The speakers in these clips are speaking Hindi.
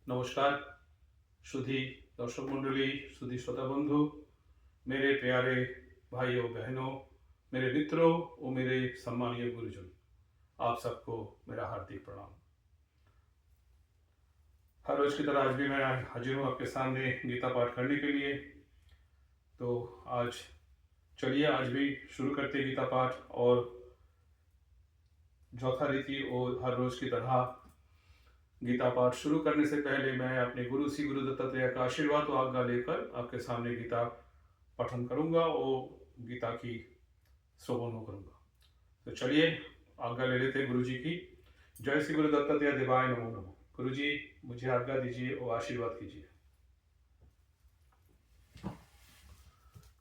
नमस्कार सुधी दर्शक मंडली, सुधी श्रोता बंधु, मेरे प्यारे भाइयों बहनों, मेरे मित्रों और मेरे सम्मानीय गुरुजन, आप सबको मेरा हार्दिक प्रणाम। हर रोज की तरह आज भी मैं हाजिर हूँ आपके सामने गीता पाठ करने के लिए। तो आज चलिए आज भी शुरू करते हैं गीता पाठ। और चौथा रीति और हर रोज की तरह गीता पाठ शुरू करने से पहले मैं अपने गुरु श्री गुरु दत्तात्रेय का आशीर्वाद और आज्ञा लेकर आपके सामने गीता पठन करूंगा और गीता की श्रवण करूंगा। तो चलिए आज्ञा ले लेते हैं गुरु जी की। जय श्री गुरु दत्तात्रेय देवाय नमो नमो। गुरु जी मुझे आज्ञा दीजिए और आशीर्वाद कीजिए।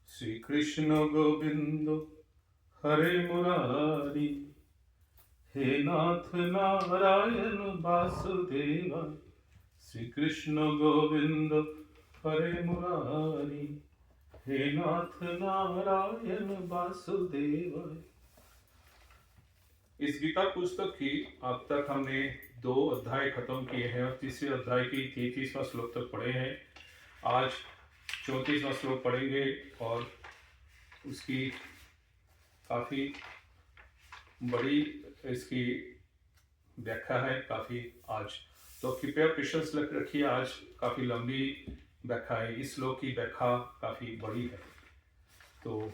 श्री कृष्ण गोविंद हरे मुरारी, हे नाथ नारायण वासुदेव। श्री कृष्ण गोविंद हरे मुरारी, हे नाथ नारायण वासुदेव। इस गीता पुस्तक की अब तक हमने 2 अध्याय खत्म किए हैं और तीसरे अध्याय की 33वां श्लोक तक पढ़े हैं। आज 34वां श्लोक पढ़ेंगे और उसकी काफी बड़ी इसकी व्याख्या है काफी आज। तो कृपया पेशेंस रखिए, आज काफी लंबी व्याख्या है। इस श्लोक की व्याख्या काफी बड़ी है। तो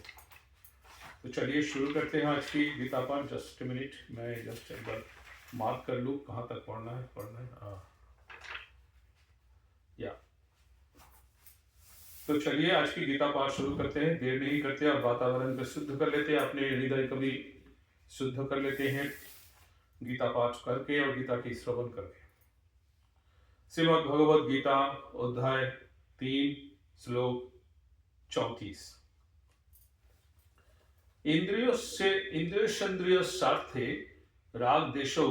चलिए शुरू करते हैं आज की गीता पाठ। जस्ट मिनट, मैं जस्ट एक बार मार्क कर लूँ कहाँ तक पढ़ना है। या तो चलिए आज की गीता पाठ शुरू करते हैं। देर नहीं करते और वातावरण को शुद्ध कर लेते हैं, अपने हृदय को भी शुद्ध कर लेते हैं गीता पाठ करके और गीता की श्रवण करके। श्रीमद् भगवद गीता अध्याय 3 श्लोक 34। इंद्रियेन्द्रिय स्वार्थे राग देशौ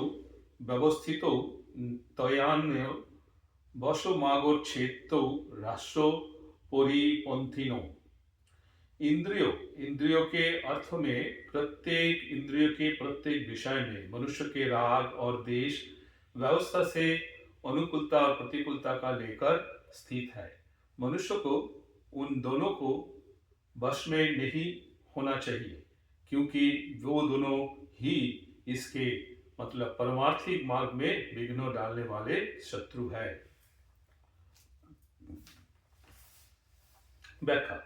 व्यवस्थितौ तयान्य वशमागच्छेत्तौ राष्ट्रो परिपंथिनो। इंद्रियों के अर्थ में प्रत्येक इंद्रियों के प्रत्येक विषय में मनुष्य के राग और देश व्यवस्था से अनुकूलता और प्रतिकूलता का लेकर स्थित है। मनुष्य को उन दोनों को वश में नहीं होना चाहिए, क्योंकि वो दोनों ही इसके मतलब परमार्थिक मार्ग में विघ्न डालने वाले शत्रु है। व्याख्या।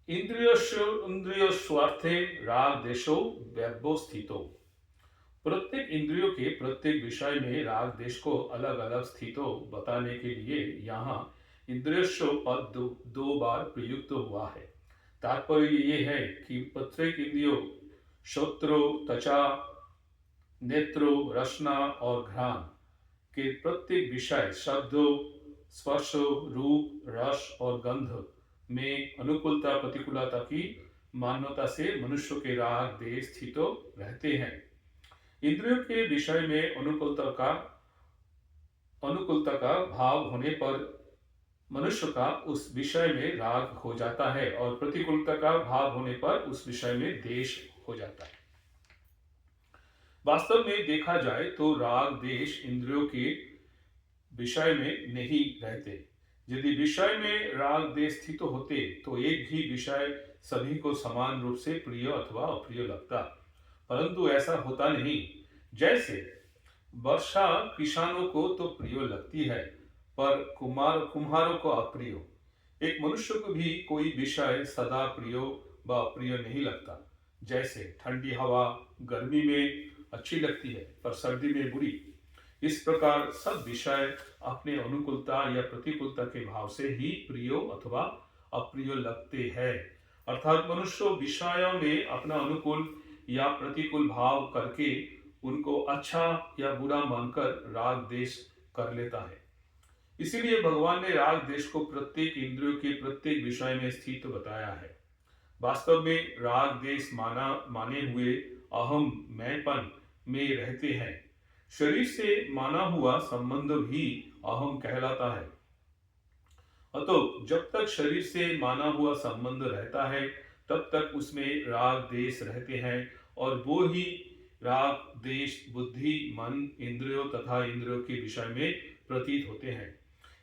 इंद्रिय स्वार्थे राग देशो व्यवस्थितो। प्रत्येक इंद्रियों के प्रत्येक विषय में राग देश को अलग अलग स्थितों बताने के लिए यहाँ इंद्रियस्व पद 2 बार प्रयुक्त हुआ है। तात्पर्य ये है कि प्रत्येक इंद्रियों श्रोत्र, त्वचा, नेत्र, रसना और घ्राण के प्रत्येक विषय शब्द, स्पर्श, रूप, रस और गंध में अनुकूलता प्रतिकूलता की मान्यता से मनुष्य के राग देश स्थित रहते हैं। इंद्रियों के विषय में अनुकूलता का भाव होने पर मनुष्य का उस विषय में राग हो जाता है और प्रतिकूलता का भाव होने पर उस विषय में द्वेष हो जाता है। वास्तव में देखा जाए तो राग देश इंद्रियों के विषय में नहीं रहते। यदि विषय में राग देश स्थित होते तो एक ही विषय सभी को समान रूप से प्रिय अथवा अप्रिय लगता, परंतु ऐसा होता नहीं। जैसे वर्षा किसानों को तो प्रिय लगती है पर कुम्हारों को अप्रिय। एक मनुष्य को भी कोई विषय सदा प्रिय व अप्रिय नहीं लगता। जैसे ठंडी हवा गर्मी में अच्छी लगती है पर सर्दी में बुरी, इस प्रकार सब विषय अपने अनुकूलता या प्रतिकूलता के भाव से ही प्रिय अथवा अप्रिय लगते हैं। अर्थात मनुष्य विषयों में अपना अनुकूल या प्रतिकूल भाव करके उनको अच्छा या बुरा मानकर राग देश कर लेता है। इसीलिए भगवान ने राग देश को प्रत्येक इंद्रियों के प्रत्येक विषय में स्थित बताया है। वास्तव में राग देश माने हुए अहम मैंपन में रहते हैं। शरीर से माना हुआ संबंध भी अहम कहलाता है। अतः जब तक शरीर से माना हुआ संबंध रहता है तब तक उसमें राग देश रहते हैं और वो ही राग देश बुद्धि मन इंद्रियों तथा इंद्रियों के विषय में प्रतीत होते हैं।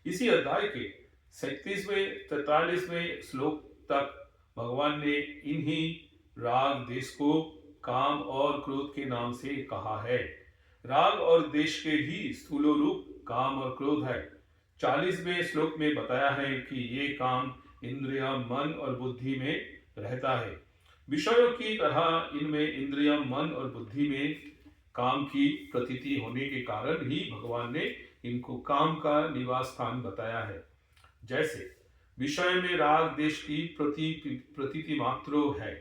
इसी अध्याय के 37वें 43वें श्लोक तक भगवान ने इन्हीं राग देश को काम और क्रोध के नाम से कहा है। राग और देश के ही स्थूल रूप काम और क्रोध है। 40वें श्लोक में बताया है कि ये काम इंद्रिय मन और बुद्धि में रहता है। विषयों की तरह इनमें इंद्रिय मन और बुद्धि में काम की प्रतीति होने के कारण ही भगवान ने इनको काम का निवास स्थान बताया है। जैसे विषय में राग देश की प्रतीति मात्र है,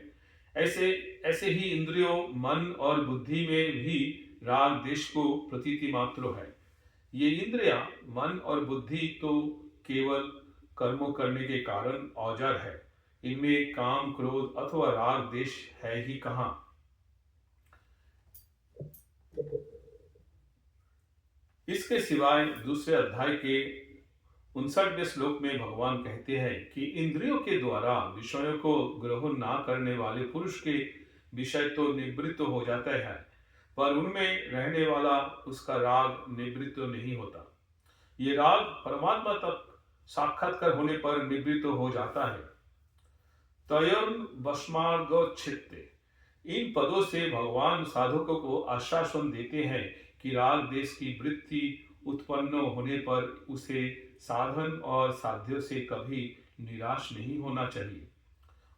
ऐसे ही इंद्रियों मन और बुद्धि में भी राग देश को प्रतीति मात्र है। ये इंद्रिया मन और बुद्धि तो केवल कर्मों करने के कारण औजार है। इनमें काम क्रोध अथवा राग देश है ही कहाँ। इसके सिवाय दूसरे अध्याय के 59वें श्लोक में भगवान कहते हैं कि इंद्रियों के द्वारा विषयों को ग्रहण ना करने वाले पुरुष के विषय तो निवृत्त हो जाता है, पर उनमें रहने वाला उसका राग निवृत्त नहीं होता। ये राग परमात्मा तक साक्षात्कार होने पर निवृत्त हो जाता है। तयर्न भस्मार्गच्छित्ते, इन पदों से भगवान साधकों को आश्वासन देते हैं कि राग देश की वृत्ति उत्पन्न होने पर उसे साधन और साध्यों से कभी निराश नहीं होना चाहिए,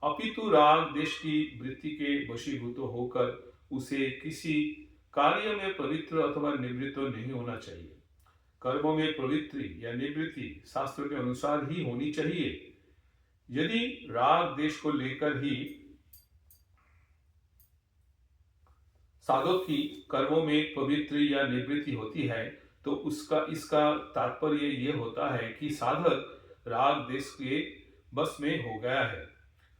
अपितु राग देश की वृत्ति के वशीभूत होकर उसे किसी कार्य में पवित्र अथवा निवृत्त नहीं होना चाहिए। कर्मों में प्रवृत्ति या निवृत्ति शास्त्र के अनुसार ही होनी चाहिए। यदि राग देश को लेकर ही साधक की कर्मों में पवित्र या निवृत्ति होती है तो इसका तात्पर्य ये होता है कि साधक राग देश के बस में हो गया है।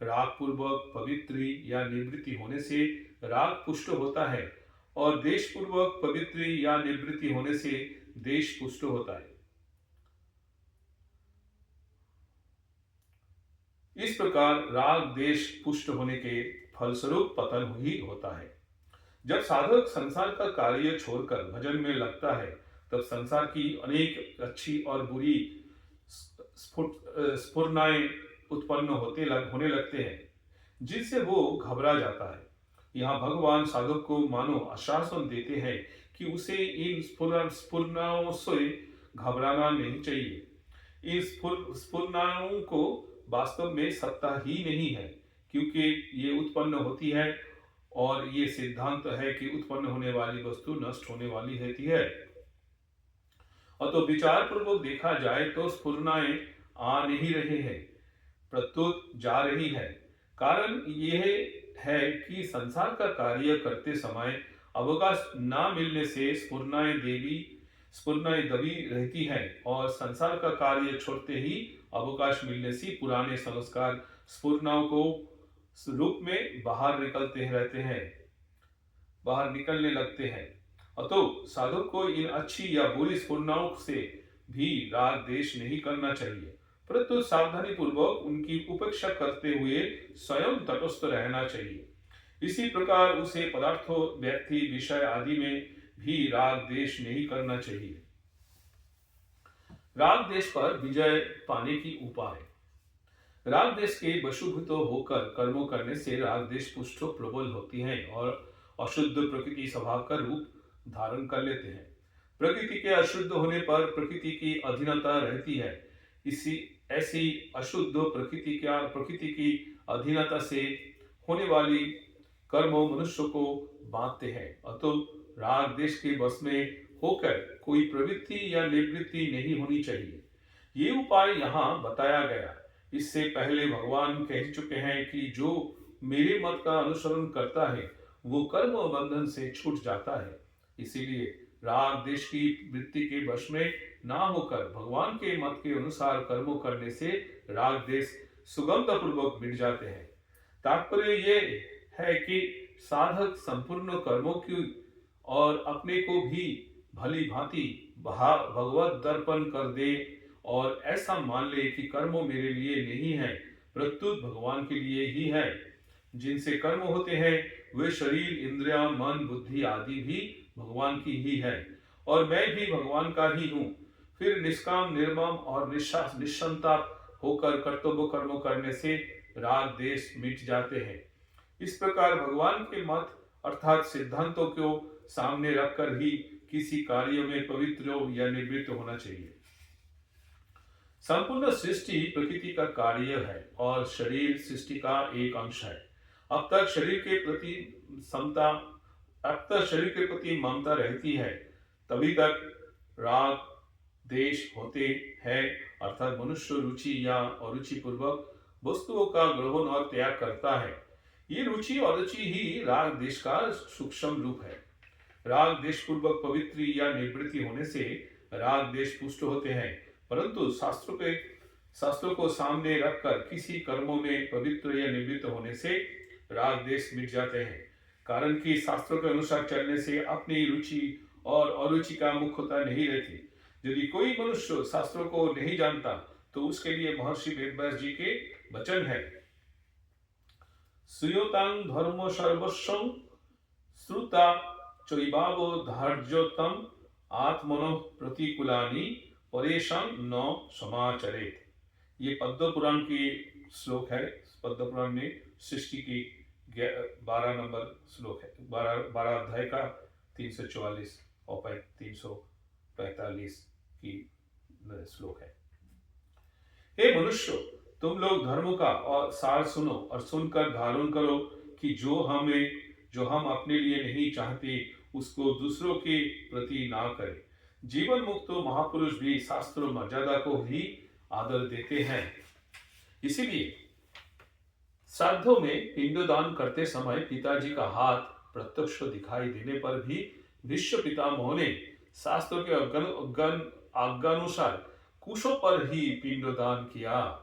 राग पूर्वक पवित्र या निवृत्ति होने से राग पुष्ट होता है और देश पूर्वक पवित्र या निवृत्ति होने से देश पुष्ट होता है। इस प्रकार राग देश पुष्ट होने के फलस्वरूप पतन ही होता है। जब साधक संसार का कार्य छोड़कर भजन में लगता है तब संसार की अनेक अच्छी और बुरी स्फुरनाएं उत्पन्न होने लगते हैं, जिनसे वो घबरा जाता है। यहाँ भगवान साधक को मानो आश्वासन देते हैं कि उसे इन स्फुरनाओं से घबराना नहीं चाहिए। इन स्फुरनाओं को वास्तव में सत्ता ही नहीं है, क्योंकि ये उत्पन्न होती है और ये सिद्धांत है कि उत्पन्न होने वाली वस्तु नष्ट होने वाली रहती है। और तो विचार पूर्वक देखा जाए तो स्फुरनाएं आ नहीं रहे हैं, प्रत्युत जा रही है। कारण यह है कि संसार का कार्य करते समय अवकाश न मिलने से स्फुरनाएं दबी रहती है और संसार का कार्य छोड़ते ही अवकाश मिलने से पुराने संस्कार स्फुरनाओं को रूप में बाहर निकलने लगते हैं। अतो साधक को इन अच्छी या बुरी स्फुरनाओं से भी राग देश नहीं करना चाहिए, परंतु सावधानी पूर्वक उनकी उपेक्षा करते हुए स्वयं तटस्थ रहना चाहिए। इसी प्रकार उसे पदार्थों व्यक्ति विषय आदि में भी राग देश नहीं करना चाहिए। राग देश पर विजय पाने की उपाय। राग देश के वशीभूत होकर कर्मों करने से राग देश पुष्ट प्रबल होती हैं और अशुद्ध प्रकृति स्वभाव का रूप धारण कर लेते हैं। प्रकृति के अशुद्ध होने पर प्रकृति की अधीनता रहती है। ऐसी अशुद्ध प्रकृति की अधीनता से होने वाली कर्म मनुष्य को बांधते हैं। अतः राग देश के वश में होकर कोई प्रवृत्ति या निवृत्ति नहीं होनी चाहिए। ये उपाय यहाँ बताया गया। इससे पहले भगवान कह चुके हैं कि जो मेरे मत का अनुसरण करता है वो कर्म बंधन से छूट जाता है। इसीलिए राग देश की वृत्ति के वश में ना होकर भगवान के मत के अनुसार कर्मों करने से राग देश सुगमता पूर्वक मिट जाते हैं। तात्पर्य ये है कि साधक संपूर्ण कर्मों की और अपने को भी भली भांति भगवत दर्पण कर दे और ऐसा मान ले कि कर्म मेरे लिए नहीं है, प्रत्युत भगवान के लिए ही है। जिनसे कर्म होते हैं वे शरीर, इंद्रियां, मन, बुद्धि आदि भी भगवान की ही है और मैं भी भगवान का ही हूँ। फिर निष्काम, निर्मम और निश्चलता होकर कर्तव्य कर्मों करने से राग देश मिट जाते हैं। इस प्रकार भगवान के मत अर्थात सिद्धांतों को सामने रखकर ही किसी कार्य में पवित्र या निवृत्त होना चाहिए। संपूर्ण सृष्टि प्रकृति का कार्य है और शरीर सृष्टि का एक अंश है। अब तक शरीर के प्रति ममता रहती है, तभी तक राग देश होते हैं, अर्थात मनुष्य रुचि या अरुचि पूर्वक वस्तुओं का ग्रहण और त्याग करता है। ये रुचि और रुचि ही राग देश का सूक्ष्म रूप है। राग देश पूर्वक पवित्र या निवृत्ति होने से राग देश पुष्ट होते हैं, परंतु शास्त्रों को सामने रखकर किसी कर्मों में पवित्र या निवृत्त होने से राग देश मिट जाते हैं। कारण कि शास्त्रों के अनुसार चलने से अपनी रुचि और अरुचि का मुख्यता नहीं रहती। यदि कोई मनुष्य शास्त्रों को नहीं जानता तो उसके लिए महर्षि वेदव्यास जी के वचन है, श्रूयतां धर्म सर्वस्वं श्रुता चैवावो धार्योत्तम आत्मनो प्रतिकूलानि परेशान न समाचरेत। ये पद्म पुराण की श्लोक है। पद्म पुराण में सृष्टि की 12 नंबर श्लोक है, 12 अध्याय का 344 और 345 की श्लोक है। हे मनुष्य, तुम लोग धर्म का और सार सुनो और सुनकर धारण करो कि जो हम अपने लिए नहीं चाहते उसको दूसरों के प्रति ना करें। जीवन मुक्त महापुरुष भी शास्त्र मर्यादा को ही आदर देते हैं। इसीलिए श्राद्धों में पिंडदान करते समय पिताजी का हाथ प्रत्यक्ष दिखाई देने पर भी भीष्म पितामह ने शास्त्रों के आज्ञानुसार कुशों पर ही पिंडदान किया।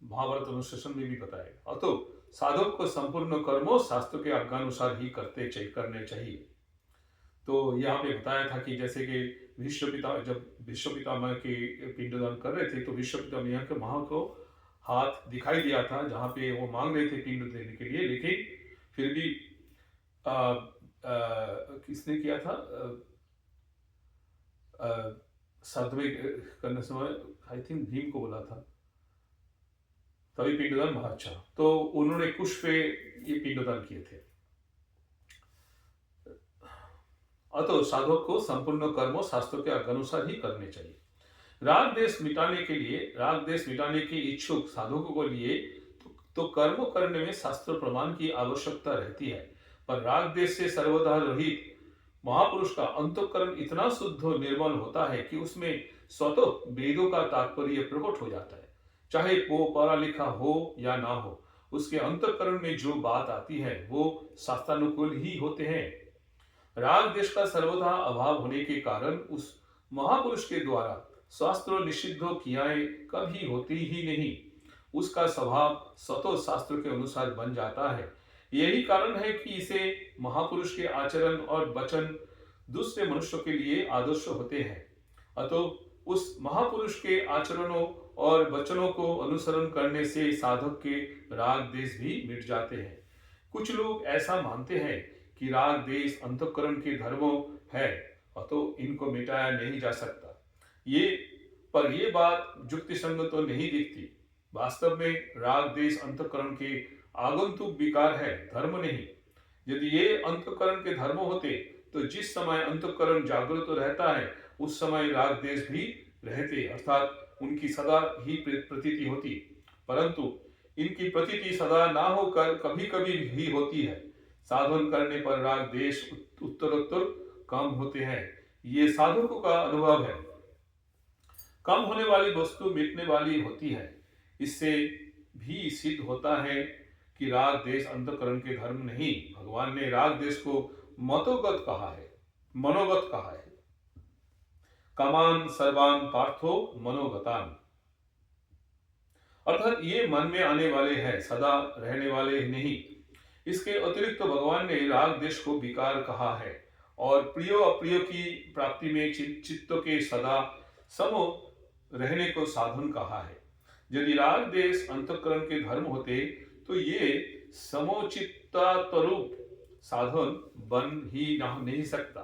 महाभारत अनुशासन में भी बताया। अतो साधक को संपूर्ण कर्मों शास्त्र के आज्ञानुसार ही करने चाहिए। तो यहाँ पे बताया था कि जैसे कि जब भीष्म पितामह के पिंडदान कर रहे थे तो भीष्म पितामह के महा को हाथ दिखाई दिया था जहाँ पे वो मांग रहे थे पिंड देने के लिए, लेकिन फिर भी किसने किया था, साध्वी करने समय आई थिंक भीम को बोला था, तभी पिंडदान बहुत अच्छा। तो उन्होंने कुश पे ये पिंडदान किए थे। अतः साधक को संपूर्ण कर्मों शास्त्रों के अनुसार ही करने चाहिए। राग देश मिटाने के इच्छुक साधकों को लिए तो कर्म करने में शास्त्र प्रमाण की आवश्यकता रहती है, पर राग देश से सर्वदा रहित महापुरुष का अंतःकरण इतना शुद्ध और निर्मल होता है कि उसमें स्वतः वेदों का तात्पर्य प्रकट हो जाता है। चाहे वो पढ़ा लिखा हो या ना हो, उसके अंतःकरण में जो बात आती है वो शास्त्रानुकूल ही होते हैं। राग देश का सर्वथा अभाव होने के कारण उस महापुरुष के द्वारा शास्त्र निषिद्ध क्रियाएं कभी होती ही नहीं। उसका स्वभाव स्वतः शास्त्र के अनुसार बन जाता है। यही कारण है कि इसे महापुरुष के आचरण और वचन दूसरे मनुष्यों के लिए आदर्श होते हैं। अतः उस महापुरुष के आचरणों और वचनों को अनुसरण करने से साधक के राग देश भी मिट जाते हैं। कुछ लोग ऐसा मानते हैं कि राग देश अंतःकरण के धर्मों है, अतः इनको मिटाया नहीं जा सकता। ये बात युक्ति संगत तो नहीं दिखती। वास्तव में राग देश अंतःकरण के आगंतुक विकार है, धर्म नहीं। यदि ये अंतःकरण के धर्म होते तो जिस समय अंतःकरण जागृत रहता है उस समय राग देश भी रहते, अर्थात उनकी सदा ही प्रतीति होती। परंतु इनकी प्रतीति सदा ना होकर कभी कभी ही होती है। साधन करने पर राग देश उत्तरोत्तर कम होते हैं। ये साधकों का अनुभव है। कम होने वाली वस्तु मिटने वाली होती है। इससे भी सिद्ध होता है कि राग देश अंतःकरण के धर्म नहीं। भगवान ने राग देश को मनोगत कहा है। कामान सर्वान पार्थो मनोगतान, अर्थात ये मन में आने वाले हैं, सदा रहने वाले नहीं। इसके अतिरिक्त भगवान ने राग देश को विकार कहा है और प्रिय अप्रिय की प्राप्ति में चित्त के सदा सम रहने को साधन कहा है। यदि राग देश अंतःकरण के धर्म होते तो ये समोचित नित्यातरूप साधन बन ही नहीं सकता।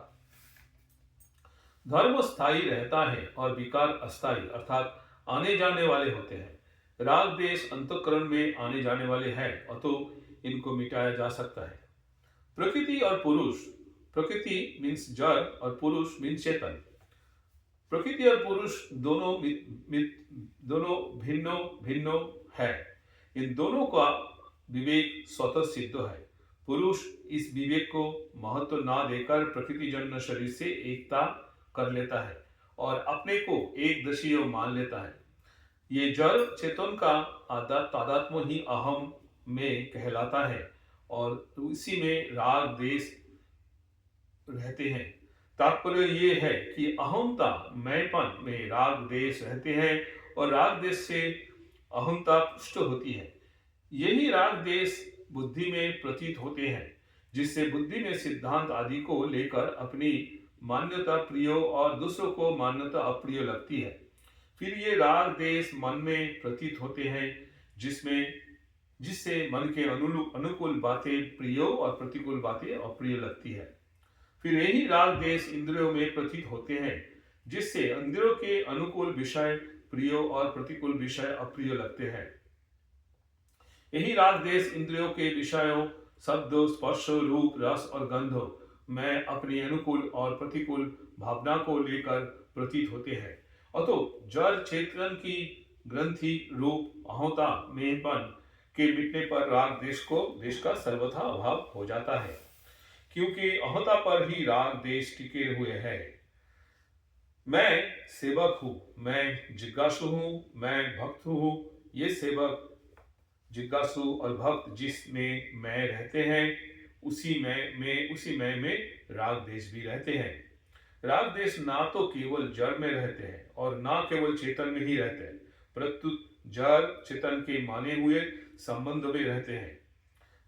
धर्म स्थायी रहता है और विकार अस्थायी अर्थात आने जाने वाले होते हैं। राग देश अंतःकरण में आने जाने वाले हैं, अतो इनको मिटाया जा सकता है। प्रकृति और पुरुष, प्रकृति मीन्स जड़ और पुरुष मीन्स चेतन। प्रकृति और पुरुष दोनों दोनों भिन्नो भिन्नो है। इन दोनों का विवेक स्वतः सिद्ध है। पुरुष इस विवेक को महत्व ना देकर प्रकृति जन्य शरीर से एकता कर लेता है और अपने को एक दशीय मान लेता है। ये जड़ चेतन का तादात्म्य ही अहम में कहलाता है और उसी में राग देश रहते हैं। तात्पर्य ये है कि अहंता मैंपन में राग देश रहते हैं और राग देश से अहंता पुष्ट होती है। यही राग देश बुद्धि में प्रतीत होते हैं, जिससे बुद्धि में सिद्धांत आदि को लेकर अपनी मान्यता प्रिय और दूसरों को मान्यता अप्रिय लगती है। फिर ये राग देश मन में प्रतीत होते हैं, जिससे मन के अनुकूल बातें प्रिय और प्रतिकूल बातें अप्रिय लगती है। फिर यही राग देश इंद्रियों में प्रतीत होते हैं, जिससे इंद्रियों के अनुकूल विषय प्रिय और प्रतिकूल विषय अप्रिय लगते हैं। यही राग देश इंद्रियों के विषयों शब्द, स्पर्श, रूप, रस और गंध में अपनी अनुकूल और प्रतिकूल भावना को लेकर प्रतीत होते हैं। अतो जड़ चेतन की ग्रंथि रूप अहंता मेहपन के मिटने पर राग देश का सर्वथा अभाव हो जाता है, क्योंकि अहंता पर ही राग देश टिके हुए है। मैं सेवक हूँ, मैं जिज्ञासु हूँ, मैं भक्त हूँ। ये सेवक, जिज्ञासु और भक्त जिसमें मैं रहते हैं, उसी में राग देश भी रहते हैं। राग देश ना तो केवल जड़ में रहते हैं और ना केवल चेतन में ही रहते हैं, परंतु जड़ चेतन के माने हुए संबंध में रहते हैं।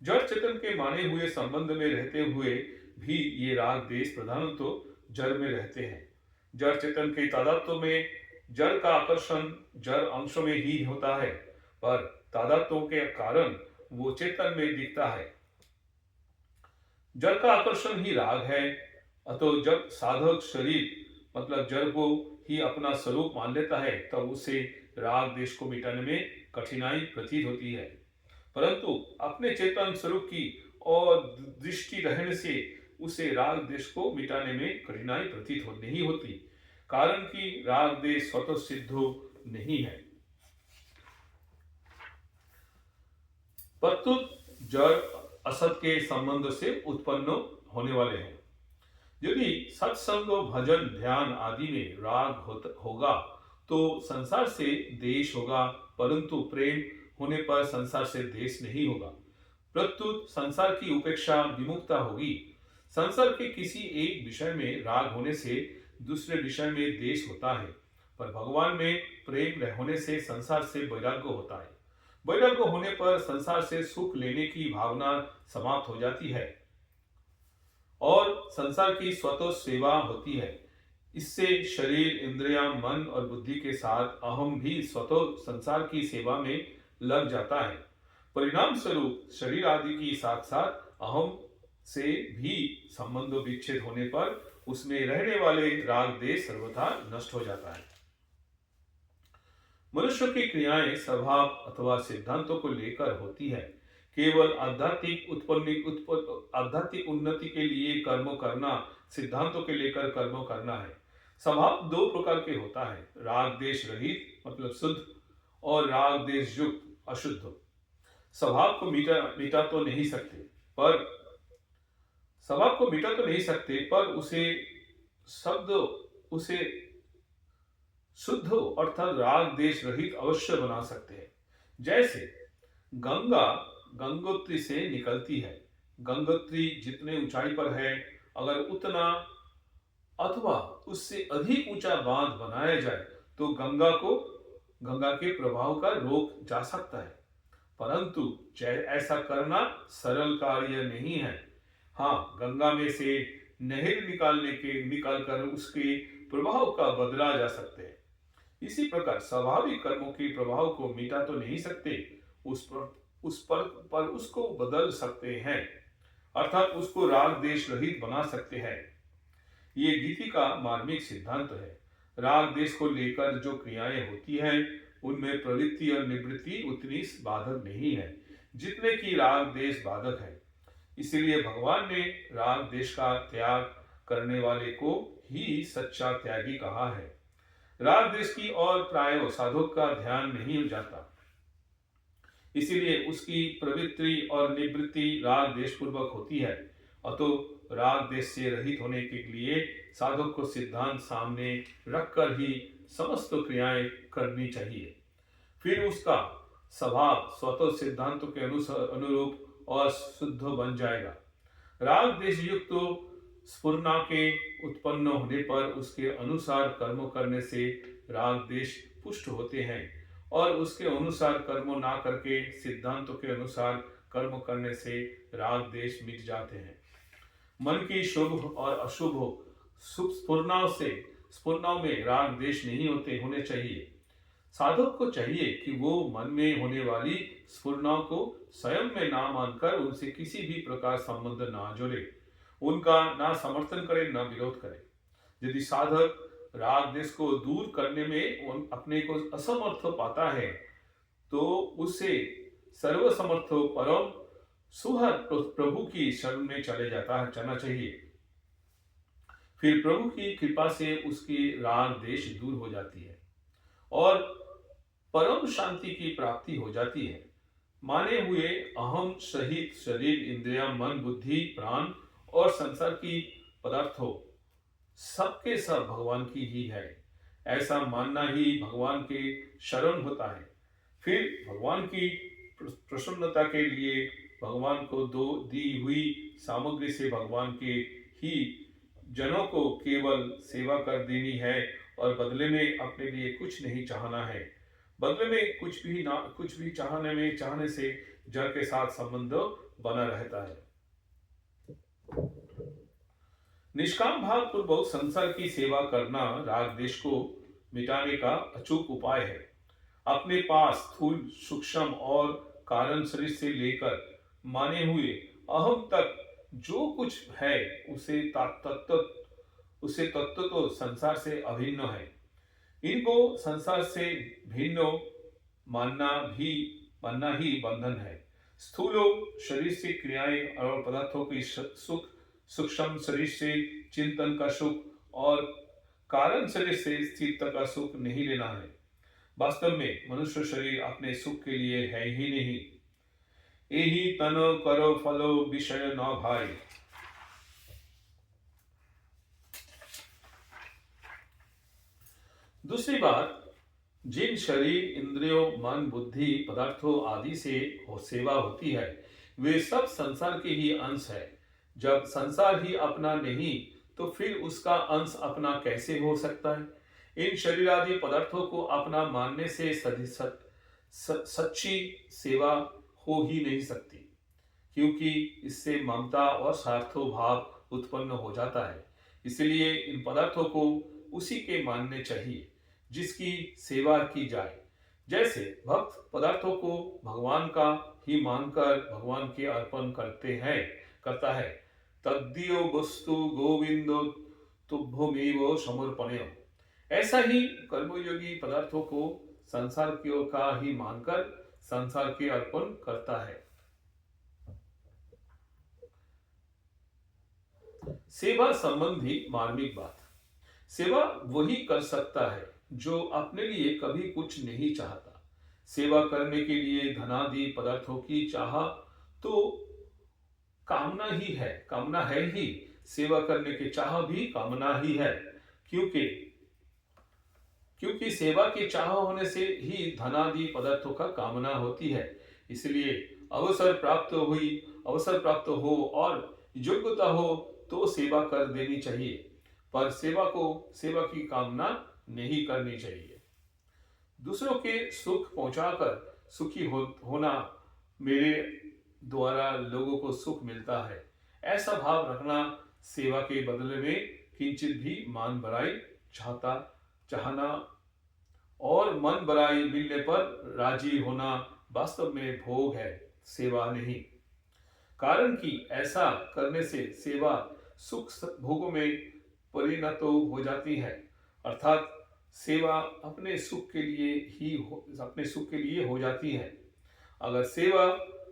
जड़ चेतन के माने हुए संबंध में रहते हुए भी ये राग देश प्रधानतः जड़ में रहते हैं। जड़ चेतन के तादात्म्य में जड़ का आकर्षण जड़ अंशों में ही होता है, पर तादात्म्यों के कारण वो चेतन में दिखता है। जड़ का आकर्षण ही राग है। अतः जब साधक शरीर मतलब जड़ को ही अपना स्वरूप मान लेता है, तब उसे राग देश को मिटाने में कठिनाई प्रतीत होती है। परंतु अपने चेतन स्वरूप की और दृष्टि रहने से उसे राग देश को मिटाने में कठिनाई प्रतीत नहीं होती, कारण कि राग देश स्वतः सिद्ध नहीं है। प्रत्युत जड़ असत के संबंध से उत्पन्न होने वाले हैं। यदि सत्संग, भजन, ध्यान आदि में राग होगा तो संसार से देश होगा, परंतु प्रेम होने पर संसार से देश नहीं होगा। प्रत्युत संसार की उपेक्षा विमुक्ता होगी। संसार के किसी एक विषय में राग होने से दूसरे विषय में देश होता है, पर भगवान में प्रेम होने से संसार से वैराग्य होता है। वैराग्य होने पर संसार से सुख लेने की भावना समाप्त हो जाती है और संसार की स्वतः सेवा होती है। इससे शरीर, इंद्रियां, मन और बुद्धि के साथ अहम भी स्वतः संसार की सेवा में लग जाता है। परिणाम स्वरूप शरीर आदि की साथ साथ अहम से भी संबंध विच्छेद होने पर उसमें रहने वाले राग देश सर्वथा नष्ट हो जाता है। मनुष्य की क्रियाएं स्वभाव अथवा सिद्धांतों को लेकर होती है। केवल आध्यात्मिक उन्नति के लिए कर्म करना, सिद्धांतों के लेकर कर्म करना है। स्वभाव दो प्रकार के होता है, राग देश रहित मतलब शुद्ध और राग देश युक्त अशुद्ध। स्वभाव को मिटा तो नहीं सकते, पर उसे शुद्ध अर्थात राग देश रहित अवश्य बना सकते हैं। जैसे गंगा गंगोत्री से निकलती है। गंगोत्री जितने ऊंचाई पर है, अगर उतना अथवा उससे अधिक ऊंचा बांध बनाया जाए तो गंगा के प्रभाव का रोक जा सकता है, परंतु ऐसा करना सरल कार्य नहीं है। हाँ, गंगा में से नहर निकालकर उसके प्रभाव का बदला जा सकते हैं। इसी प्रकार स्वाभाविक कर्मों के प्रभाव को मिटा तो नहीं सकते, पर उसको बदल सकते हैं, अर्थात उसको राग देश रहित बना सकते हैं। ये गीति का मार्मिक सिद्धांत है। राग देश को लेकर जो क्रियाएं होती हैं उनमें प्रवृत्ति और निवृत्ति उतनी बाधक नहीं है जितने की राग देश बाधक है। इसीलिए भगवान ने राग देश का त्याग करने वाले को ही सच्चा त्यागी कहा है। राग देश की और प्राय साधक का ध्यान नहीं जाता, इसीलिए उसकी प्रवृत्ति और निवृत्ति राग देश पूर्वक होती है। अतः राग देश से रहित होने के लिए साधक को सिद्धांत सामने रखकर ही समस्त क्रियाएं करनी चाहिए। फिर उसका स्वभाव स्वतः सिद्धांतों के अनुरूप और शुद्ध बन जाएगा। राग देश युक्त स्फुरना के उत्पन्न होने पर उसके अनुसार कर्म करने से राग देश पुष्ट होते हैं और उसके अनुसार कर्म ना करके सिद्धांतों के अनुसार कर्म करने से राग देश मिट जाते हैं। मन की शुभ और अशुभ स्फुरनाओं में राग देश नहीं होने चाहिए। साधक को चाहिए कि वो मन में होने वाली स्फुरनाओं को स्वयं में ना मानकर उनसे किसी भी प्रकार संबंध ना जोड़े, उनका ना समर्थन करे ना विरोध करे। यदि साधक राग देश को दूर करने में अपने को असमर्थ पाता है तो उसे सर्वसमर्थ परम सुहर प्रभु की शरण में जाना चाहिए। फिर प्रभु की कृपा से उसकी राग देश दूर हो जाती है और परम शांति की प्राप्ति हो जाती है। माने हुए अहम सहित शरीर, इंद्रिया, मन, बुद्धि, प्राण और संसार की पदार्थों सबके सब भगवान की ही है, ऐसा मानना ही भगवान के शरण होता है। फिर भगवान की प्रसन्नता के लिए भगवान को दी हुई सामग्री से भगवान के ही जनों को केवल सेवा कर देनी है और बदले में अपने लिए कुछ नहीं चाहना है। बदले में कुछ भी चाहने से जड़ के साथ संबंध बना रहता है। निष्काम भाव पूर्वक संसार की सेवा करना राग देश को मिटाने का अचूक उपाय है। अपने पास स्थूल, सूक्ष्म और कारण शरीर से लेकर माने हुए अहम तक जो कुछ है उसे तत्व तो संसार से अभिन्न है। इनको संसार से भिन्न मानना ही बंधन है। स्थूल शरीर से क्रियाएं और पदार्थों की सुख, सूक्ष्म शरीर से चिंतन का सुख और कारण शरीर से स्थिरता का सुख नहीं लेना है। वास्तव में मनुष्य शरीर अपने सुख के लिए है ही नहीं। यही तन करो फलो विषय न भाई। दूसरी बात, जिन शरीर, इंद्रियों, मन, बुद्धि, पदार्थों आदि से सेवा होती है वे सब संसार के ही अंश है। जब संसार ही अपना नहीं तो फिर उसका अंश अपना कैसे हो सकता है? इन शरीर आदि पदार्थों को अपना मानने से सच्ची सेवा हो ही नहीं सकती, क्योंकि इससे ममता और स्वार्थो भाव उत्पन्न हो जाता है। इसलिए इन पदार्थों को उसी के मानने चाहिए जिसकी सेवा की जाए। जैसे भक्त पदार्थों को भगवान का ही मानकर भगवान के अर्पण करता है। तद्दीयो वस्तु गोविंदो तुभ्यमेव समर्पणेय। ऐसा ही कर्मयोगी पदार्थों को संसार का ही मानकर संसार के अर्पण करता है। सेवा संबंधी मार्मिक बात। सेवा वही कर सकता है जो अपने लिए कभी कुछ नहीं चाहता। सेवा करने के लिए धनादि पदार्थों की चाह तो कामना है ही। सेवा करने की चाह भी कामना ही है, क्योंकि सेवा की चाह होने से ही धनादि पदार्थों का कामना होती है। इसलिए अवसर प्राप्त हो और योग्यता हो तो सेवा कर देनी चाहिए, पर सेवा की कामना नहीं करनी चाहिए। दूसरों के सुख पहुंचाकर सुखी होना, मेरे द्वारा लोगों को सुख मिलता है, ऐसा भाव रखना, सेवा के बदले में किंचित भी मान बढ़ाई चाहना और मन बढ़ाई मिलने पर राजी होना वास्तव में भोग है। सेवा नहीं। कारण कि ऐसा करने से सेवा सुख भोगों में परिणत हो जाती है, अर्थात सेवा अपने सुख के लिए हो जाती है। अगर सेवा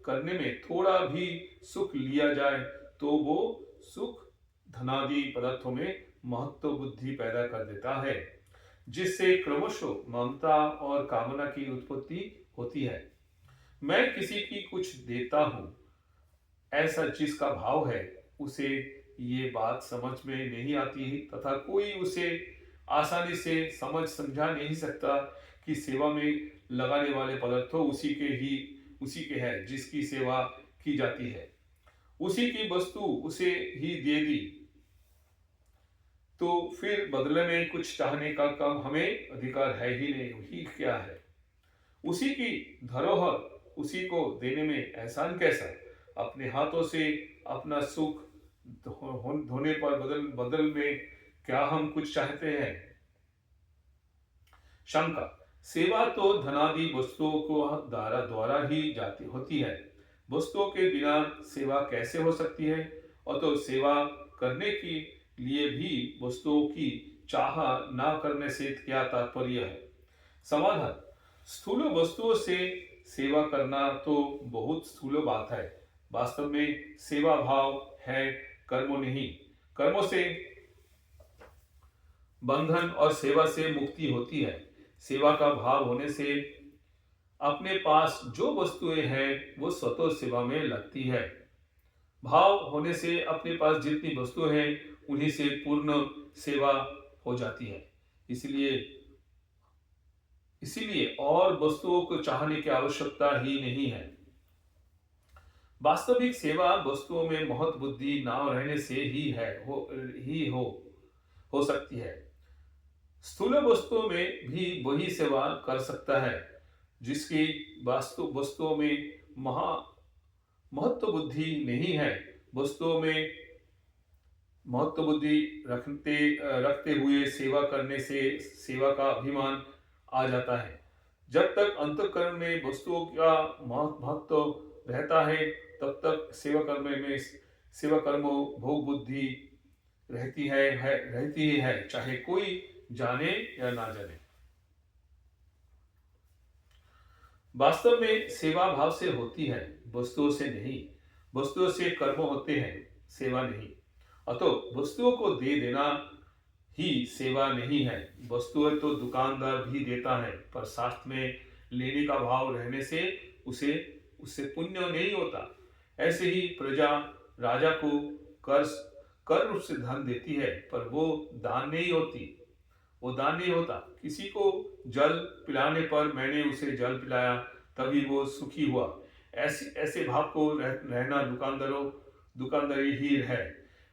करने में थोड़ा भी सुख लिया जाए तो वो सुख धनादि पदार्थों में महत्व बुद्धि पैदा कर देता है, जिससे क्रमशः ममता और कामना की उत्पत्ति होती है। मैं किसी की कुछ देता हूँ, ऐसा जिसका भाव है, उसे ये बात समझ में नहीं आती तथा कोई उसे आसानी से समझा नहीं सकता कि सेवा में लगाने वाले पदार्थों उसी के है जिसकी सेवा की जाती है। उसी की वस्तु उसे ही दे दी तो फिर बदले में कुछ चाहने का कम हमें अधिकार है ही नहीं, ही क्या है। उसी की धरोहर उसी को देने में एहसान कैसा। अपने हाथों से अपना सुख धोने पर बदल में क्या हम कुछ चाहते हैं। शंका, सेवा तो धनादि वस्तुओं को द्वारा ही जाती होती है, वस्तुओं के बिना सेवा कैसे हो सकती है। और तो सेवा करने के लिए भी वस्तुओं की चाह ना करने से क्या तात्पर्य है। समाधान, स्थूल वस्तुओं से सेवा करना तो बहुत स्थूल बात है। वास्तव में सेवा भाव है, कर्मों नहीं। कर्मों से बंधन और सेवा से मुक्ति होती है। सेवा का भाव होने से अपने पास जो वस्तुएं हैं वो स्वतः सेवा में लगती है। भाव होने से अपने पास जितनी वस्तुएं हैं उन्हीं से पूर्ण सेवा हो जाती है। इसीलिए और वस्तुओं को चाहने की आवश्यकता ही नहीं है। वास्तविक सेवा वस्तुओं में महत्व बुद्धि ना रहने से ही हो सकती है। स्थूल वस्तुओं में भी वही सेवा कर सकता है जिसकी वस्तुओं में महत्व बुद्धि नहीं है। वस्तुओं में महत्व बुद्धि रखते हुए सेवा करने से सेवा का अभिमान आ जाता है। जब तक अंतःकरण में वस्तुओं का महत्व रहता है तब तक सेवा कर्म भोग बुद्धि रहती है, चाहे कोई जाने या ना जाने। वास्तव में सेवा भाव से होती है, वस्तुओं से नहीं। वस्तुओं से कर्म होते हैं, सेवा नहीं। अतः वस्तुओं को दे देना ही सेवा नहीं है। वस्तुएं तो दुकानदार भी देता है, पर शास्त्र में लेने का भाव रहने से उससे पुण्य नहीं होता। ऐसे ही प्रजा राजा को कर रूप से धन देती है, पर वो दान नहीं होता। किसी को जल पिलाने पर मैंने उसे जल पिलाया तभी वो सुखी हुआ, ऐसे भाव को रहना दुकानदारी ही है।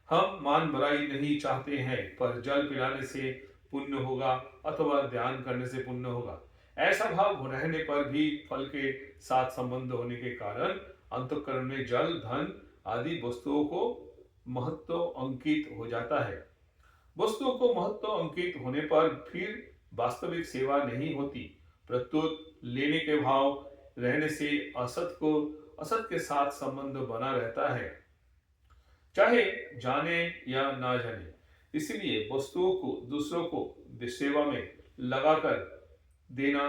हम मान बुराई नहीं चाहते हैं, पर जल पिलाने से पुण्य होगा अथवा ध्यान करने से पुण्य होगा। ऐसा भाव रहने पर भी फल के साथ संबंध होने के कारण अंतःकरण में जल धन आदि वस्तुओं को महत्व अंकित हो जाता है। वस्तुओं को महत्व अंकित होने पर फिर वास्तविक सेवा नहीं होती, प्रत्युत लेने के भाव रहने से असत के साथ संबंध बना रहता है, चाहे जाने या ना जाने। इसलिए वस्तुओं को दूसरों को सेवा में लगाकर देना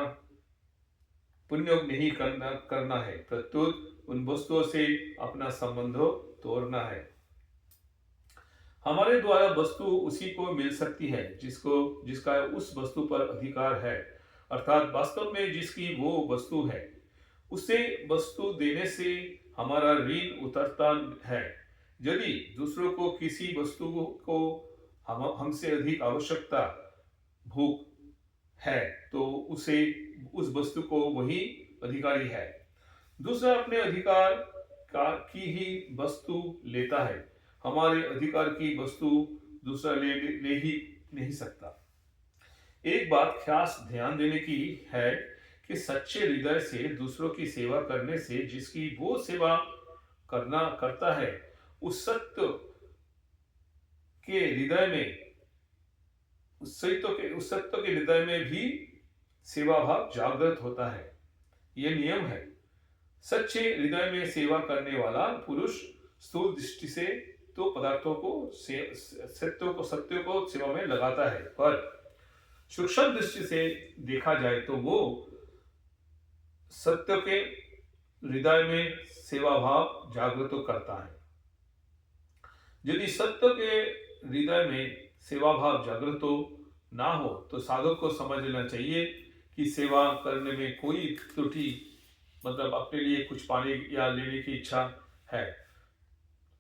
पुण्य नहीं करना है, प्रत्युत उन वस्तुओं से अपना संबंध तोड़ना है। हमारे द्वारा वस्तु उसी को मिल सकती है जिसका उस वस्तु पर अधिकार है, अर्थात वास्तव में जिसकी वो वस्तु है। उसे वस्तु देने से हमारा ऋण उतरता है। यदि दूसरों को किसी वस्तु को हमसे अधिक आवश्यकता भूख है तो उस वस्तु को वही अधिकारी है। दूसरा अपने अधिकार की ही वस्तु लेता है, हमारे अधिकार की वस्तु दूसरा ले ही नहीं सकता। एक बात खास ध्यान देने की है कि सच्चे हृदय से दूसरों की सेवा करने से जिसकी वो सेवा करता है उस सत्य के हृदय में भी सेवा भाव जागृत होता है। यह नियम है। सच्चे हृदय में सेवा करने वाला पुरुष स्थूल दृष्टि से तो पदार्थों को सत्यों को सेवा में लगाता है, पर सूक्ष्म दृष्टि से देखा जाए तो वो सत्य के हृदय में सेवा भाव जागृत करता है। यदि सत्य के हृदय में सेवा भाव जागृत ना हो तो साधक को समझ लेना चाहिए कि सेवा करने में कोई त्रुटि, मतलब अपने लिए कुछ पाने या लेने की इच्छा है।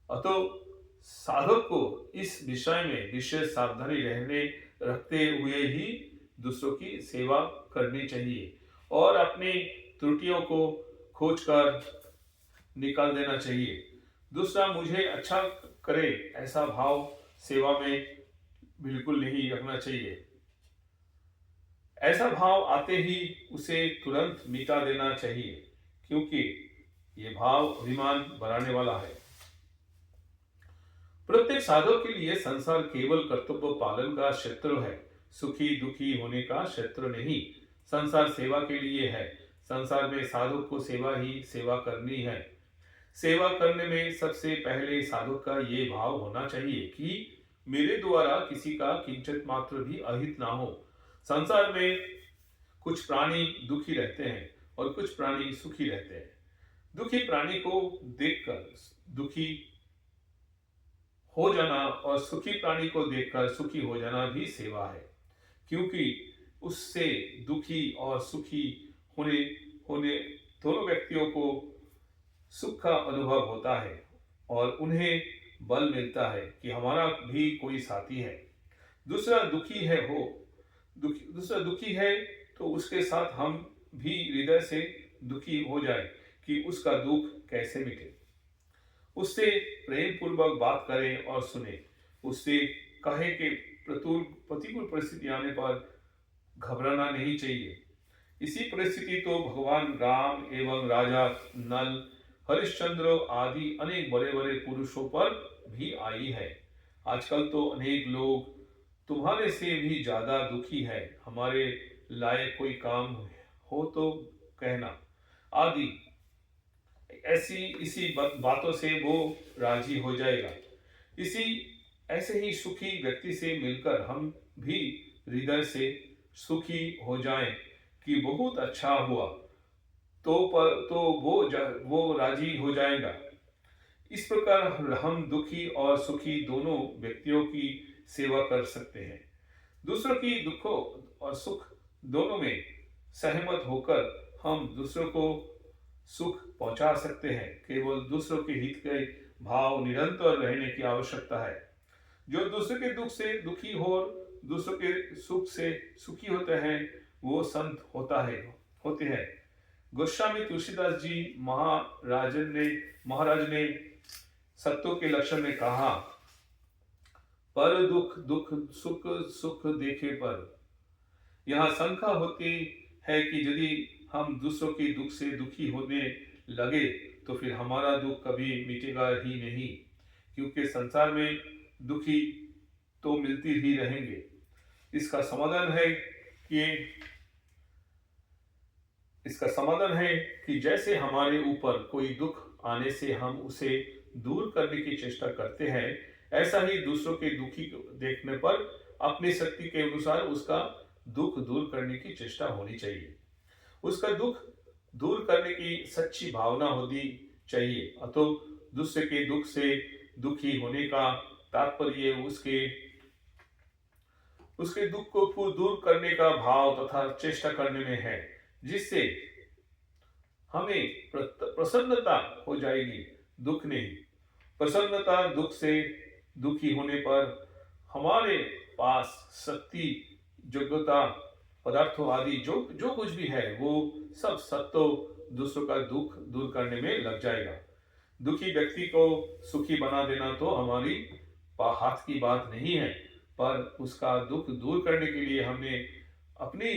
अतः साधक को इस विषय में विशेष सावधानी रखते हुए ही दूसरों की सेवा करनी चाहिए और अपनी त्रुटियों को खोजकर निकाल देना चाहिए। दूसरा मुझे अच्छा करे ऐसा भाव सेवा में बिल्कुल नहीं रखना चाहिए। ऐसा भाव आते ही उसे तुरंत मिटा देना चाहिए, क्योंकि ये भाव अभिमान बढ़ाने वाला है। प्रत्येक साधक के लिए संसार केवल कर्तव्य पालन का क्षेत्र है, सुखी दुखी होने का क्षेत्र नहीं। संसार सेवा के लिए है। संसार में साधक को सेवा ही सेवा करनी है। सेवा करने में सबसे पहले साधक का ये भाव होना चाहिए कि मेरे द्वारा किसी का किंचित मात्र भी अहित ना हो। संसार में कुछ प्राणी दुखी रहते हैं और कुछ प्राणी सुखी रहते हैं। दुखी प्राणी को देखकर दुखी हो जाना और सुखी प्राणी को देखकर सुखी हो जाना भी सेवा है, क्योंकि उससे दुखी और सुखी होने होने दोनों व्यक्तियों को सुख का अनुभव होता है और उन्हें बल मिलता है कि हमारा भी कोई साथी है। दूसरा दुखी है तो उसके साथ हम भी हृदय से दुखी हो जाए कि उसका दुख कैसे मिटे। उससे प्रेम पूर्वक बात करें और सुने। उससे कहे कि प्रतिकूल परिस्थिति आने पर घबराना नहीं चाहिए। इसी परिस्थिति तो भगवान राम एवं राजा नल, हरिश्चंद्र आदि अनेक बड़े बड़े पुरुषों पर भी आई है। आजकल तो अनेक लोग तुम्हारे से भी ज्यादा दुखी है, हमारे लायक कोई काम हो तो कहना आदि इसी बातों से वो राजी हो जाएगा। ऐसे ही सुखी व्यक्ति से मिलकर हम भी हृदय से सुखी हो जाएं कि बहुत अच्छा हुआ, तो वो राजी हो जाएगा। इस प्रकार हम दुखी और सुखी दोनों व्यक्तियों की सेवा कर सकते हैं। दूसरों की दुखों और सुख दोनों में सहमत होकर हम दूसरों को सुख पहुंचा सकते हैं। केवल दूसरों के हित के भाव निरंतर रहने की आवश्यकता है। जो दूसरे के दुख से दुखी हो, दूसरों के सुख से सुखी होते हैं, वो संत होते हैं। गोस्वामी तुलसीदास जी महाराज ने सत्यों के लक्षण में कहा, पर दुख दुख सुख सुख देखे पर। यहाँ शंका होती है कि यदि हम दूसरों के दुख से दुखी होने लगे तो फिर हमारा दुख कभी मिटेगा ही नहीं, क्योंकि संसार में दुखी तो मिलती ही रहेंगे। इसका समाधान है कि जैसे हमारे ऊपर कोई दुख आने से हम उसे दूर करने की चेष्टा करते हैं, ऐसा ही दूसरों के दुखी देखने पर अपनी शक्ति के अनुसार उसका दुख दूर करने की चेष्टा होनी चाहिए। उसका दुख दूर करने की सच्ची भावना होनी चाहिए। अतः दूसरे के दुख से दुखी होने का तात्पर्य उसके दुख को दूर करने का भाव तथा चेष्टा करने में है, जिससे हमें प्रसन्नता हो जाएगी, दुख नहीं। प्रसन्नता दुख से दुखी होने पर हमारे पास शक्ति, योग्यता, पदार्थों आदि जो कुछ भी है वो सब सत्व दूसरों का दुख दूर करने में लग जाएगा। दुखी व्यक्ति को सुखी बना देना तो हमारी हाथ की बात नहीं है, पर उसका दुख दूर करने के लिए हमने अपनी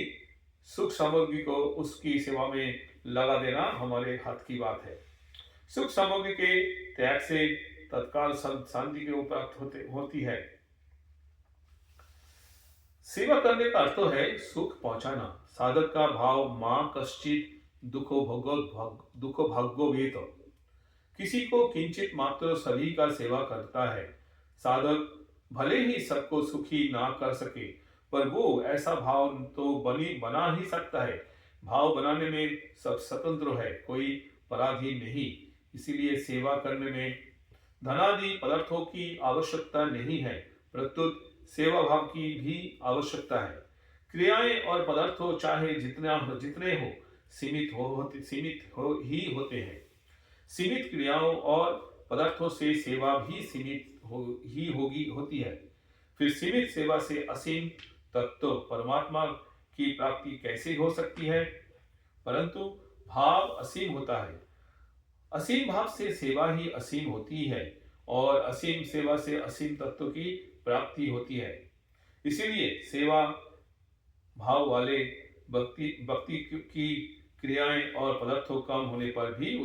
सुख सामग्री को उसकी सेवा में लगा देना हमारे हाथ की बात है। सुख सामग्री के त्याग से तत्काल शांति की प्राप्ति होती है। सेवा करने का अर्थ है सुख पहुंचाना। साधक का भाव मां कश्चित दुखो भाग्योवेत। किसी को किंचित मात्र सभी का सेवा करता है। साधक भले ही सबको सुखी ना कर सके, पर वो ऐसा भाव तो बना ही सकता है। भाव बनाने में सब स्वतंत्र है, कोई पराधीन नहीं। इसीलिए सेवा करने में धनादि पदार्थों की आवश्यकता नहीं है, प्रत्युत सेवा भाव की भी आवश्यकता है। क्रियाएं और पदार्थों चाहे जितने हो सीमित ही होते हैं। सीमित क्रियाओं और पदार्थों से सेवा भी सीमित होती है। फिर सीमित सेवा से असीम तत्व परमात्मा की प्राप्ति कैसे हो सकती है? परंतु भाव असीम होता है। असीम भाव से सेवा ही असीम होती है और असीम सेवा से असीम तत्व की प्राप्ति होती है। इसीलिए सेवा भाव वाले भक्ति की क्रियाएं और पदार्थों कम होने पर भी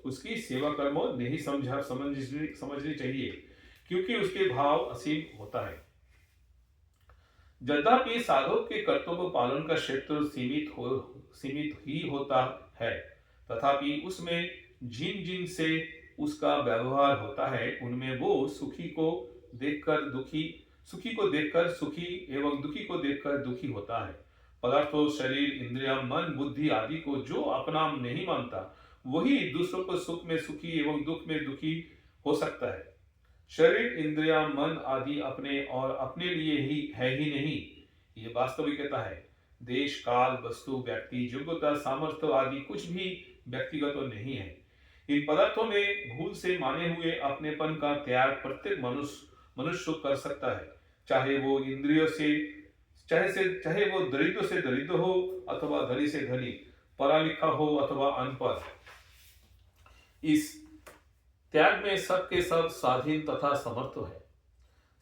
उसकी सेवा कर्म नहीं समझनी चाहिए, क्योंकि उसके भाव असीम होता है। यद्यपि साधक के कर्तव्य पालन का क्षेत्र सीमित ही होता है, तथापि उसमें जिन जिन से उसका व्यवहार होता है, उनमें वो सुखी को देखकर सुखी एवं दुखी को देखकर दुखी होता है। पदार्थों, शरीर, इंद्रिया, मन, बुद्धि आदि को जो अपना नहीं मानता, वही दूसरों को सुख में सुखी एवं दुख में दुखी हो सकता है। शरीर, इंद्रिया, मन आदि अपने और अपने लिए ही नहीं, ये वास्तविकता है। देश, काल, वस्तु, व्यक्ति, योग्यता, सामर्थ्य आदि कुछ भी व्यक्तिगत नहीं है। इन पदार्थों में भूल से माने हुए अपनेपन का त्याग प्रत्येक मनुष्य कर सकता है, चाहे वो इंद्रियों से चाहे वो दरिद्र से दरिद्र हो अथवा धनी से धनी, पढ़ा लिखा हो अथवा अनपढ़। इस त्याग में सब के सब स्वाधीन तथा समर्थ है।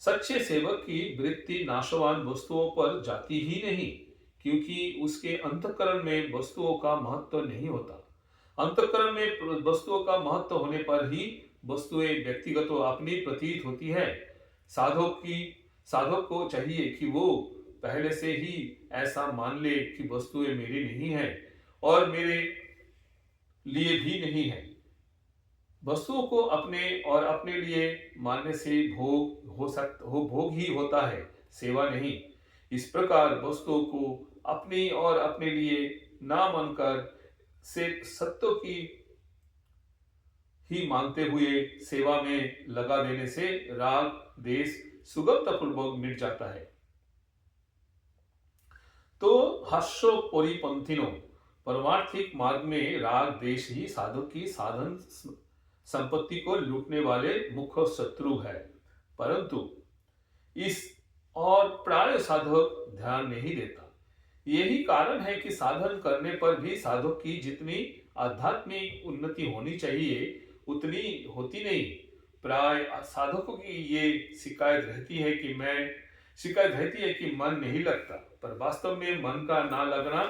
सच्चे सेवक की वृत्ति नाशवान वस्तुओं पर जाती ही नहीं, क्योंकि उसके अंतःकरण में वस्तुओं का महत्व नहीं होता। अंतःकरण में वस्तुओं का महत्व होने पर ही वस्तुएं व्यक्तिगत अपनी प्रतीत होती है। साधक को चाहिए कि वो पहले से ही ऐसा मान ले कि वस्तुएं मेरी नहीं है और मेरे लिए भी नहीं है। वस्तुओं को अपने और अपने लिए मानने से भोग ही होता है, सेवा नहीं। इस प्रकार वस्तुओं को अपनी और अपने लिए ना मानकर से सत्य की ही मानते हुए सेवा में लगा देने से राग देश सुगमतापूर्वक मिट जाता है। तो हास्यो परिपंथिनो, परमार्थिक मार्ग में राग देश ही साधक की साधन संपत्ति को लूटने वाले मुख्य शत्रु है, परंतु इस और प्राय साधक ध्यान नहीं देता। यही कारण है कि साधन करने पर भी साधक की जितनी आध्यात्मिक उन्नति होनी चाहिए उतनी होती नहीं। प्राय साधकों की ये शिकायत रहती है कि मन नहीं लगता, पर वास्तव में मन का ना लगना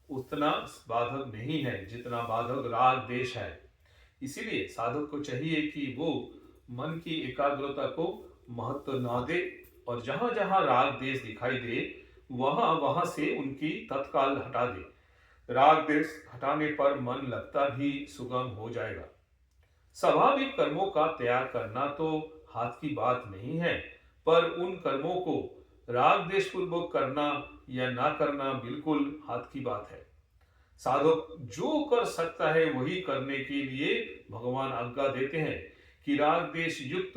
उतना बाधक नहीं है जितना बाधक राग देश है। इसीलिए साधक को चाहिए कि वो मन की एकाग्रता को महत्व ना दे और जहां जहां राग देश दिखाई दे वहां से उनकी तत्काल हटा दे। राग देश हटाने पर मन लगता भी सुगम हो जाएगा। स्वाभाविक कर्मों का त्याग करना तो हाथ की बात नहीं है, पर उन कर्मों को राग देश पूर्वक करना या ना करना बिल्कुल हाथ की बात है। साधक जो कर सकता है वही करने के लिए भगवान आज्ञा देते हैं कि राग देश युक्त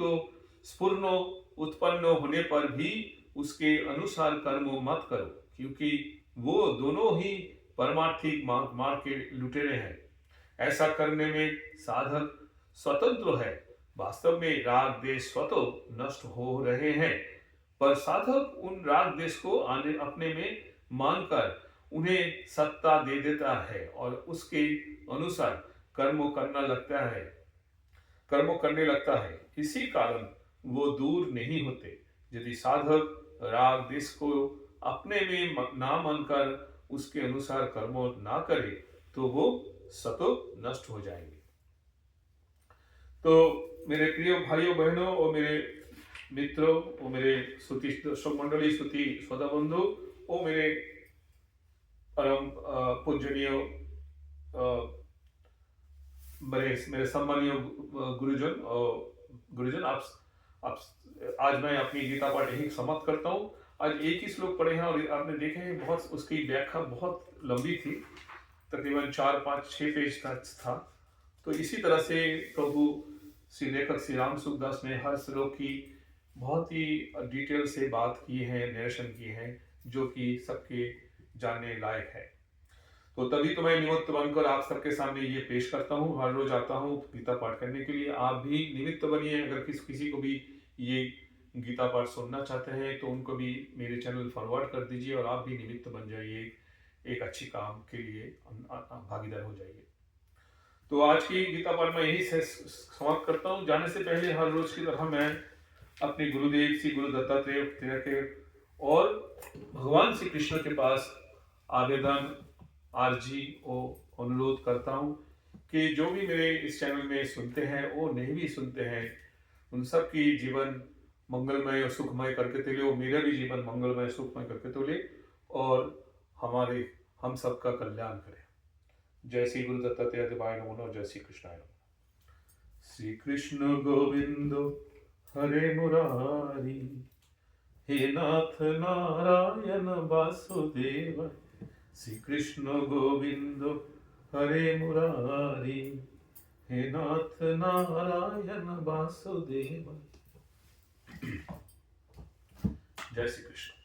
स्फुरनो उत्पन्न होने पर भी उसके अनुसार कर्म मत करो, क्योंकि वो दोनों ही परमार्थिक मार्ग के लुटेरे हैं। ऐसा करने में साधक स्वतंत्र है। वास्तव में राग देश स्वतः नष्ट हो रहे हैं, पर साधक उन राग देश को अपने में मानकर उन्हें सत्ता दे देता है और उसके अनुसार कर्म करने लगता है। इसी कारण वो दूर नहीं होते। यदि साधक राग देश को अपने में ना मानकर उसके अनुसार कर्म ना करे तो वो स्वतः नष्ट हो जाएंगे। तो मेरे प्रिय भाइयों बहनों और मेरे मित्रों और मेरे मंडली श्रोता बंधु और मेरे परम पूजनीय मेरे मेरे सम्मानीय गुरुजन, आप आज मैं अपनी गीता पाठ यही समाप्त करता हूँ। आज एक ही श्लोक पढ़े हैं और आपने देखे हैं, बहुत उसकी व्याख्या बहुत लंबी थी, तकरीबन 4 5 6 पेज तक था। तो इसी तरह से प्रभु श्री लेखक श्री राम सुखदास ने हर श्लोक की बहुत ही डिटेल से बात की है, निरीक्षण की है, जो कि सबके जानने लायक है। तो तभी तो मैं निमित्त बनकर आप सबके सामने ये पेश करता हूँ। हर रोज आता हूँ गीता पाठ करने के लिए। आप भी निमित्त बनिए। अगर किसी को भी ये गीता पाठ सुनना चाहते हैं तो उनको भी मेरे चैनल फॉरवर्ड कर दीजिए और आप भी निमित्त बन जाइए, एक अच्छी काम के लिए भागीदार हो जाइए। तो आज की गीता पाठ मैं यही से समाप्त करता हूँ। जाने से पहले हर रोज की तरह मैं अपने गुरुदेव श्री गुरु दत्तात्रेय के और भगवान श्री कृष्ण के पास आवेदन, आरजी और अनुरोध करता हूँ कि जो भी मेरे इस चैनल में सुनते हैं और नहीं भी सुनते हैं, उन सब की जीवन मंगलमय और सुखमय करके तुले, और मेरा भी जीवन मंगलमय सुखमय करके तुले और हम सबका कल्याण करें। जय श्री गुरु दत्तात्रेय देवाय नमो। जय श्री कृष्णाय नमः। श्री कृष्ण गोविंद हरे मुरारी, हे नाथ नारायण वासुदेव। श्री कृष्ण गोविंद हरे मुरारी, हे नाथ नारायण वासुदेव। जय श्री कृष्ण।